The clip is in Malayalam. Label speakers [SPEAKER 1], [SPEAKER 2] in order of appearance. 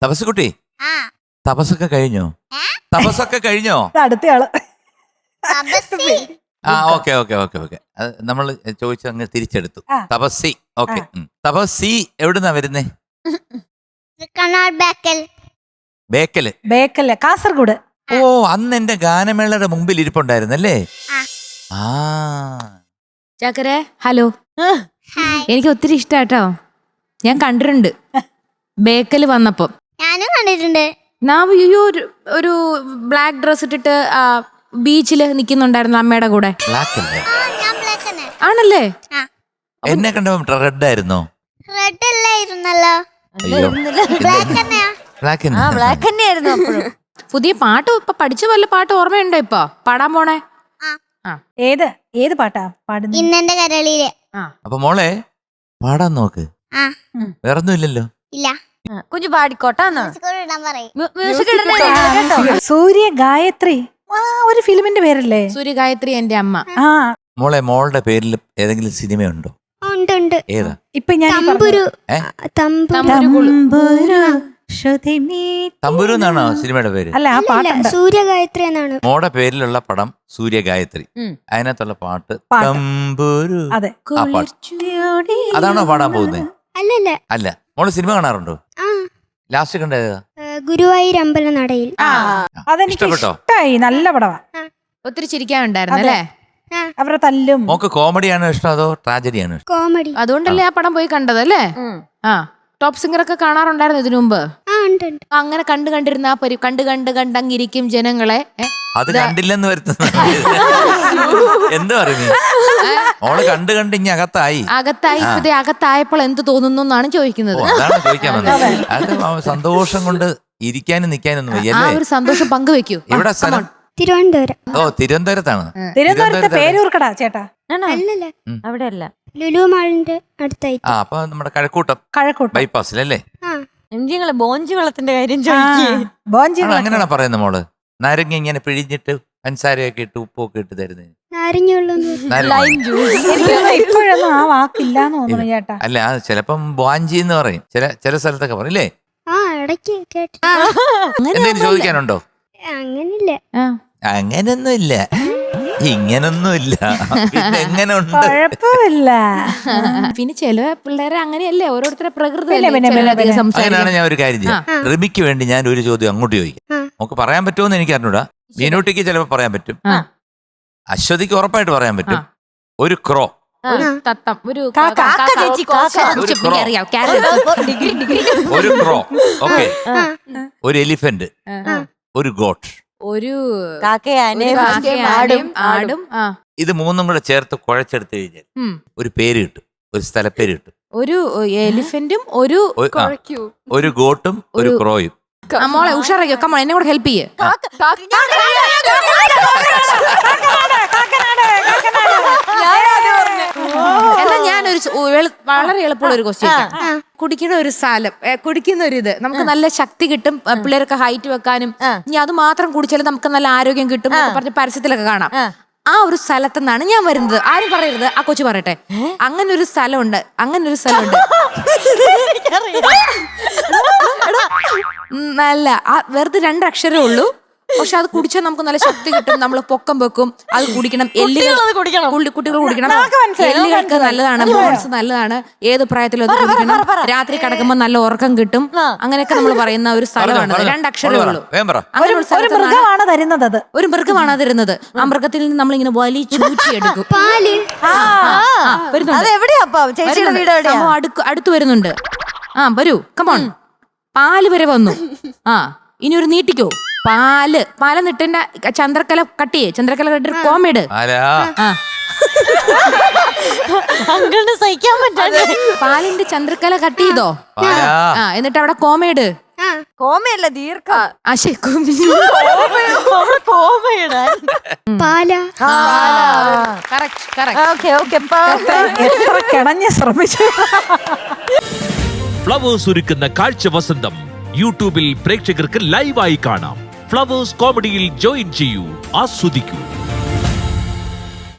[SPEAKER 1] തപസ്സുകുട്ടി,
[SPEAKER 2] ആ
[SPEAKER 1] തപസ്സൊക്കെ കഴിഞ്ഞോ? തപസ്സൊക്കെ കഴിഞ്ഞോ?
[SPEAKER 3] അടുത്തയാള്
[SPEAKER 2] തപസ്സി.
[SPEAKER 1] ആ ഓക്കെ ഓക്കെ ഓക്കെ ഓക്കെ. നമ്മൾ ചോദിച്ചു അങ്ങ് തിരിച്ചെടുത്തു.
[SPEAKER 3] ആ.
[SPEAKER 1] തപസ്സി. ഓക്കെ. തപസ്സി എവിടുന്നാ വരുന്നേ?
[SPEAKER 2] കണ്ണാർ ബേക്കൽ.
[SPEAKER 1] ബേക്കല്.
[SPEAKER 3] ബേക്കല്ല, കാസർഗോഡ്.
[SPEAKER 1] ഓ, അന്ന് എന്റെ ഗാനമേളയുടെ മുമ്പിൽ ഇരിപ്പുണ്ടായിരുന്നല്ലേ?
[SPEAKER 2] ആ.
[SPEAKER 1] ആ
[SPEAKER 4] ചാക്കരെ ഹലോ.
[SPEAKER 2] ഹായ്.
[SPEAKER 4] എനിക്ക് ഒത്തിരി ഇഷ്ടാട്ടോ. ഞാൻ കണ്ടിട്ടുണ്ട് ബേക്കല് വന്നപ്പം.
[SPEAKER 2] ഞാനും കണ്ടിട്ടുണ്ട്.
[SPEAKER 4] ഒരു ബ്ലാക്ക് ഡ്രസ് ഇട്ടിട്ട് ബീച്ചില് നിക്കുന്നുണ്ടായിരുന്നു അമ്മയുടെ കൂടെ.
[SPEAKER 1] ബ്ലാക്ക് അല്ലേ?
[SPEAKER 2] ഞാൻ ബ്ലാക്ക് തന്നെ.
[SPEAKER 4] ആണല്ലേ?
[SPEAKER 2] ആ
[SPEAKER 1] എന്നെ കണ്ടപ്പോ റെഡ് ആയിരുന്നോ?
[SPEAKER 2] റെഡ് അല്ലായിരുന്നല്ലോ.
[SPEAKER 1] അയ്യോ,
[SPEAKER 2] ബ്ലാക്ക് തന്നെയാ.
[SPEAKER 1] ബ്ലാക്ക്
[SPEAKER 5] ബ്ലാക്ക് തന്നെയായിരുന്നു അപ്പോഴും.
[SPEAKER 4] പുതിയ പാട്ട് ഇപ്പൊ പഠിച്ച വല്ല പാട്ട് ഓർമ്മയുണ്ടോ ഇപ്പൊ പാടാൻ പോണേ?
[SPEAKER 2] ആ.
[SPEAKER 3] ഏത് പാട്ടാ പാടുന്നത്?
[SPEAKER 2] ഇന്നെന്റെ കരളിയിലെ.
[SPEAKER 1] അപ്പൊ മോളെ പാടാൻ നോക്ക്.
[SPEAKER 2] ആ
[SPEAKER 1] വേറൊന്നും ഇല്ലല്ലോ.
[SPEAKER 2] ഇല്ല.
[SPEAKER 5] കുഞ്ഞു പാടിക്കോട്ടാന്ന്
[SPEAKER 2] സ്കൂളിൽ ഇടാൻ പറയും.
[SPEAKER 5] മ്യൂസിക് കേട്ടോ.
[SPEAKER 3] സൂര്യ ഗായത്രി. ആ, ഒരു ഫിലിമിന്റെ പേരല്ലേ?
[SPEAKER 4] സൂര്യഗായത്രി എന്റെ അമ്മ.
[SPEAKER 3] ആ,
[SPEAKER 1] മോളെ, മോളുടെ പേരിൽ ഏതെങ്കിലും സിനിമയുണ്ടോ?
[SPEAKER 2] ഉണ്ട് ഉണ്ട്.
[SPEAKER 1] ഏതാ?
[SPEAKER 3] ഇപ്പൊ ഞാൻ ഈ
[SPEAKER 2] തമ്പുരു.
[SPEAKER 1] ഏ?
[SPEAKER 2] തമ്പുരു.
[SPEAKER 1] തമ്പുരു എന്നാണോ സിനിമയുടെ പേര്?
[SPEAKER 3] അല്ല, ആ പാട്ടുണ്ട്.
[SPEAKER 2] സൂര്യഗായത്രി എന്നാണ്.
[SPEAKER 1] മോടെ പേരിലുള്ള പടം സൂര്യഗായത്രി. അതിനകത്തുള്ള പാട്ട് തമ്പുരു.
[SPEAKER 3] അതെ.
[SPEAKER 1] ആ പാട്ട് അതാണോ പാടാൻ പോകുന്നത്?
[SPEAKER 2] അല്ലല്ല.
[SPEAKER 1] അല്ല. മോള് സിനിമ കാണാറുണ്ടോ?
[SPEAKER 2] ആ
[SPEAKER 1] ലാസ്റ്റ് കണ്ടത്
[SPEAKER 2] ഗുരുവായൂർ അമ്പലനടയിൽ.
[SPEAKER 3] അതെനിക്ക്
[SPEAKER 1] ഇഷ്ടപ്പെട്ടോ?
[SPEAKER 3] ഇഷ്ടായി. നല്ല പടവാ.
[SPEAKER 4] ഒത്തിരി ചിരിക്കാനുണ്ടായിരുന്നു അല്ലേ?
[SPEAKER 3] അവരുടെ തല്ലും.
[SPEAKER 1] മോക്ക് കോമഡിയാണോ ഇഷ്ടം അതോ ട്രാജഡിയാണോ ഇഷ്ടം?
[SPEAKER 2] കോമഡി.
[SPEAKER 4] അതുകൊണ്ടല്ലേ ആ പടം പോയി കണ്ടത് അല്ലേ? ആ, ടോപ്പ് സിംഗർ ഒക്കെ കാണാറുണ്ടായിരുന്നു ഇതിനു മുമ്പ്.
[SPEAKER 2] ആ ഉണ്ട് ഉണ്ട്.
[SPEAKER 4] അങ്ങനെ കണ്ടിരുന്ന ആ കണ്ടങ്ങിരിക്കും ജനങ്ങളെ.
[SPEAKER 1] അത് കണ്ടില്ലെന്ന് വരുത്തുന്നു. എന്ത് പറഞ്ഞു? മോള് കണ്ട് ഇനി അകത്തായി.
[SPEAKER 4] അകത്തായപ്പോൾ എന്ത് തോന്നുന്നു എന്നാണ് ചോദിക്കുന്നത്.
[SPEAKER 1] അതാണ് ചോദിക്കാൻ വന്നത്. അത് സന്തോഷം കൊണ്ട് ഇരിക്കാനും നിക്കാനൊന്നും
[SPEAKER 4] ആ
[SPEAKER 1] വയ്യല്ലേ?
[SPEAKER 4] ഒരു സന്തോഷം പങ്കുവെക്കൂ.
[SPEAKER 1] ഇവിടെ സ്ഥലം?
[SPEAKER 2] തിരുവനന്തപുരം.
[SPEAKER 1] ഓ, തിരുവനന്തപുരത്താണ്.
[SPEAKER 3] തിരുവനന്തപുരത്തെ പേരൂർക്കടാ ചേട്ടാ.
[SPEAKER 2] അല്ലല്ല,
[SPEAKER 5] അവിടെ അല്ല,
[SPEAKER 2] ലുലു മാളിന്റെ അടുത്തായിട്ട്.
[SPEAKER 1] ആ, അപ്പൊ നമ്മുടെ കഴക്കൂട്ടം
[SPEAKER 3] കഴക്കൂട്ടം
[SPEAKER 1] ബൈപ്പാസിലല്ലേ?
[SPEAKER 2] ആ
[SPEAKER 5] നിങ്ങള് ബോഞ്ചി വെള്ളത്തിന്റെ കാര്യം ചോദിക്കേ.
[SPEAKER 3] ബോഞ്ചി
[SPEAKER 1] അങ്ങനെയാണോ പറയുന്നത് മോള്? നാരങ്ങ ഇങ്ങനെ പിഴിഞ്ഞിട്ട് പഞ്ചസാരയൊക്കെ ഇട്ട് ഉപ്പൊക്കെ ഇട്ട് തരുന്നത്.
[SPEAKER 2] നാരങ്ങുള്ള
[SPEAKER 3] ഇപ്പോഴൊന്നും ആ വാക്കില്ലാന്ന് തോന്നുന്നു ചേട്ടാ.
[SPEAKER 1] അല്ല, അത് ചിലപ്പം ബോഞ്ചി എന്ന് പറയും. ചില സ്ഥലത്തൊക്കെ പറയും അല്ലേ?
[SPEAKER 2] ആ ഇടയ്ക്ക് കേട്ടു.
[SPEAKER 1] എന്തെങ്കിലും ചോദിക്കാനുണ്ടോ?
[SPEAKER 2] അങ്ങനില്ല.
[SPEAKER 1] അങ്ങനൊന്നുമില്ല, ഇങ്ങനൊന്നുമില്ല. പിന്നെ എങ്ങനെ ഉണ്ട്?
[SPEAKER 3] കുഴപ്പമില്ല.
[SPEAKER 4] പിന്നെ ചില പിള്ളേരെ അങ്ങനെയല്ലേ, ഓരോരുത്തരുടെ പ്രകൃതി
[SPEAKER 1] അങ്ങനെയാണ്. ഞാൻ ഒരു കാര്യം ചെയ്യാം. റിമിക്ക് വേണ്ടി ഞാൻ ഒരു ചോദ്യം അങ്ങോട്ട് ചോദിക്കാം. നമുക്ക് പറയാൻ പറ്റുമെന്ന് എനിക്ക് അറിഞ്ഞൂടാ. മീനൂട്ടിക്ക് ചിലപ്പോ പറയാൻ പറ്റും, അശ്വതിക്ക് ഉറപ്പായിട്ട് പറയാൻ പറ്റും. ഒരു ക്രോ,
[SPEAKER 4] തത്തം, ഒരു
[SPEAKER 1] ഒരു ക്രോ, ഓക്കെ, ഒരു എലിഫന്റ്, ഒരു ഗോട്ട്,
[SPEAKER 4] ഒരു
[SPEAKER 5] കാക്കയാനയും
[SPEAKER 4] ആടും.
[SPEAKER 1] ഇത് മൂന്നും കൂടെ ചേർത്ത് കുഴച്ചെടുത്ത് കഴിഞ്ഞാൽ ഒരു പേര് കിട്ടും, ഒരു സ്ഥലപ്പേര് കിട്ടും.
[SPEAKER 4] ഒരു എലിഫന്റും
[SPEAKER 1] ഒരു ഗോട്ടും ഒരു ക്രോയും.
[SPEAKER 4] മോളെ ഉഷാറാക്കിയോ, കമ്മോ എന്നെ കൂടെ ഹെൽപ്പ് ചെയ്യേ. എന്നാ ഞാനൊരു വളരെ എളുപ്പമുള്ള ഒരു ക്വസ്റ്റ്യൻ. കുടിക്കുന്ന ഒരു സ്ഥലം, കുടിക്കുന്ന ഒരു ഇത് നമുക്ക് നല്ല ശക്തി കിട്ടും, പിള്ളേരൊക്കെ ഹൈറ്റ് വെക്കാനും. ഇനി അത് മാത്രം കുടിച്ചാലും നമുക്ക് നല്ല ആരോഗ്യം കിട്ടും പറഞ്ഞ പരസ്യത്തിലൊക്കെ കാണാം. ആ ഒരു സ്ഥലത്തു നിന്നാണ് ഞാൻ വരുന്നത്. ആരും പറയരുത്, ആ കൊച്ചു പറയട്ടെ. അങ്ങനെ ഒരു സ്ഥലമുണ്ട്. നല്ല വെറുതെ 2 അക്ഷരമേ ഉള്ളൂ. പക്ഷെ അത് കുടിച്ചാൽ നമുക്ക് നല്ല ശക്തി കിട്ടും, നമ്മൾ പൊക്കം വെക്കും. അത് കുടിക്കണം, കുട്ടികൾ കുടിക്കണം. എല്ലുകൾക്ക് നല്ലതാണ്, ബോൺസ് നല്ലതാണ്. ഏത് പ്രായത്തിലും അത് കുടിക്കണം. രാത്രി കിടക്കുമ്പോൾ നല്ല ഉറക്കം കിട്ടും. അങ്ങനെയൊക്കെ നമ്മൾ പറയുന്ന ഒരു സ്ഥലമാണ്. 2 അക്ഷരമേ ഉള്ളൂ. അങ്ങനെ ഒരു മൃഗമാണ് തരുന്നത്. ആ മൃഗത്തിൽ നിന്ന് നമ്മളിങ്ങനെ വലിച്ചൂറ്റിയെടുക്കും. അടുത്ത് വരുന്നുണ്ട്. വരൂ, കമോൺ. പാല് വരെ വന്നു. ഇനി ഒരു നീട്ടിക്കോ. പാലെന്നിട്ടെന്നെ ചന്ദ്രക്കല കട്ടിട്ട് കോമേട്.
[SPEAKER 5] സഹിക്കാൻ പറ്റാതെ
[SPEAKER 4] പാലിന്റെ ചന്ദ്രക്കല കട്ട് ചെയ്തോ. എന്നിട്ട് അവിടെ കോമേട്.
[SPEAKER 5] കോമയല്ല, ദീർഘം.
[SPEAKER 3] ശ്രമിച്ചു.
[SPEAKER 6] ഫ്ലവേഴ്സ് ഒരുക്കുന്ന കാഴ്ച വസന്തം യൂട്യൂബിൽ പ്രേക്ഷകർക്ക് ലൈവായി കാണാം. ഫ്ലവേഴ്സ് കോമഡിയിൽ ജോയിൻ ചെയ്യൂ, ആസ്വദിക്കൂ.